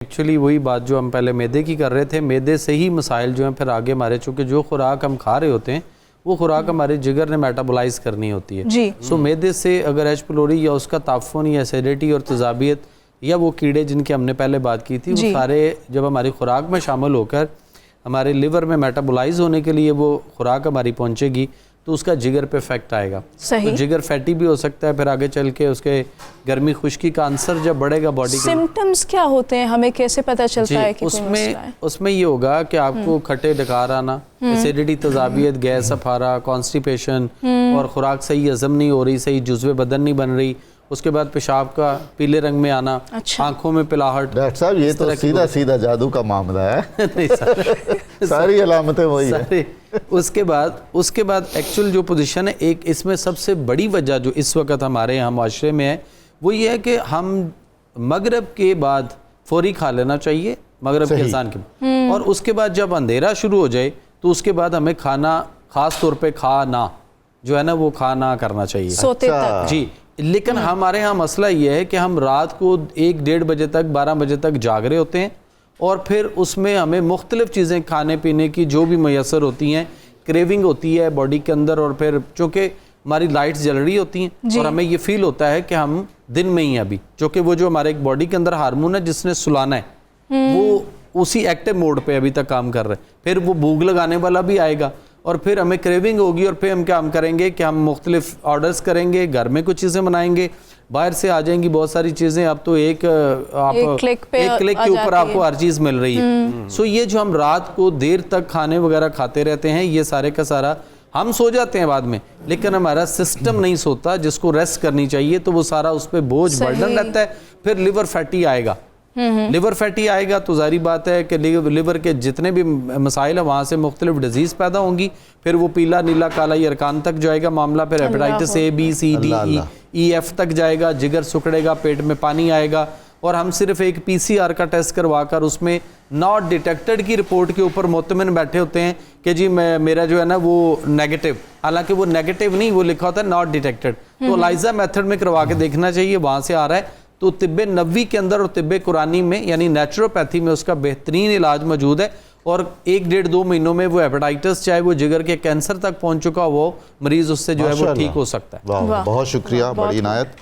Actually वही बात जो हम पहले मैदे की कर रहे थे, मैदे से ही मसाइल जो हैं फिर आगे हमारे, चूँकि जो खुराक हम खा रहे होते हैं वो खुराक हमारे जिगर ने मेटाबोलाइज करनी होती है जी। सो मैदे से अगर एच पिलोरी या उसका ताफुन या एसिडिटी और तेजाबियत या वो कीड़े जिनकी हमने पहले बात की थी, वो सारे जब हमारी खुराक में शामिल होकर हमारे लिवर में मेटाबोलाइज होने के लिए वो खुराक हमारी पहुंचेगी तो उसका जिगर पे इफेक्ट आएगा। सही। तो जिगर फैटी भी हो सकता है, फिर आगे चल के उसके गर्मी खुश्की का आंसर जब बढ़ेगा बॉडी के। सिम्टम्स क्या होते हैं, हमें कैसे पता चलता है कि कोई मसला है? उसमें ये होगा कि आपको खट्टे डकार आना, एसिडिटी, तेजाबियत, गैस अफारा, कॉन्स्टिपेशन और खुराक सही हजम नहीं हो रही, सही जुज़्वे बदन नहीं बन रही, उसके बाद पेशाब का पीले रंग में आना, आंखों में पिलाहट। डॉक्टर साहब ये तो सीधा सीधा जादू का मामला है। नहीं सर, सारी अलामतें वही है। उसके बाद एक्चुअल जो पोजीशन है, एक इसमें सबसे बड़ी वजह जो इस वक्त हमारे यहाँ माशरे में है वो ये है कि हम मगरब के बाद फौरी खा लेना चाहिए, मगरब के अज़ान के, और उसके बाद जब अंधेरा शुरू हो जाए तो उसके बाद हमें खाना, ख़ास तौर पे खाना जो है ना वो खाना करना चाहिए सोते तक। जी। लेकिन हमारे यहाँ मसला ये है कि हम रात को 1-1:30 बजे तक, 12 बजे तक जाग रहे होते हैं और फिर उसमें हमें मुख्तलिफ चीज़ें खाने पीने की जो भी मैसर होती हैं, क्रेविंग होती है बॉडी के अंदर, और फिर चूँकि हमारी लाइट्स जल रही होती हैं और हमें ये फील होता है कि हम दिन में ही अभी, चूँकि वो जो हमारे एक बॉडी के अंदर हार्मोन है जिसने सुलाना है वो उसी एक्टिव मोड पे अभी तक काम कर रहे हैं, फिर वो भूख लगाने वाला भी आएगा और फिर हमें क्रेविंग होगी और फिर हम क्या करेंगे कि हम मुख्तलिफ ऑर्डर्स करेंगे, घर में कुछ चीज़ें बनाएंगे, बाहर से आ जाएंगी बहुत सारी चीज़ें। अब तो एक क्लिक के ऊपर आपको हर चीज़ मिल रही है। सो ये जो हम रात को देर तक खाने वगैरह खाते रहते हैं, ये सारे का सारा हम सो जाते हैं बाद में, लेकिन हमारा सिस्टम नहीं सोता जिसको रेस्ट करनी चाहिए, तो वो सारा उस पर बोझ बर्डन रहता है। फिर लिवर फैटी आएगा, लिवर फैटी आएगा तो जारी बात है कि लिवर के जितने भी मसाइल है वहाँ से मुख्तलिफ डिजीज़ पैदा होंगी, फिर वो पीला नीला काला यरकान तक जाएगा मामला, फिर hepatitis A B C D E F तक जाएगा, जिगर सुकड़ेगा, पेट में पानी आएगा, और हम सिर्फ एक PCR का टेस्ट करवाकर उसमें नॉट डिटेक्टेड की रिपोर्ट के ऊपर मुतमिन बैठे होते हैं कि जी मेरा जो है ना वो नेगेटिव, हालांकि वो नेगेटिव नहीं, वो लिखा होता है नॉट डिटेक्टेड। तो ELISA मेथड में करवा के देखना चाहिए, वहाँ से आ रहा है तो तिब्बे नबवी के अंदर और तिब्बे कुरानी में यानी नेचुरोपैथी में उसका बेहतरीन इलाज मौजूद है, और 1-1.5-2 महीनों में वो हेपेटाइटिस चाहे वो जिगर के कैंसर तक पहुंच चुका हो, मरीज उससे जो है वो ठीक हो सकता है। बहुत शुक्रिया, बड़ी इनायत।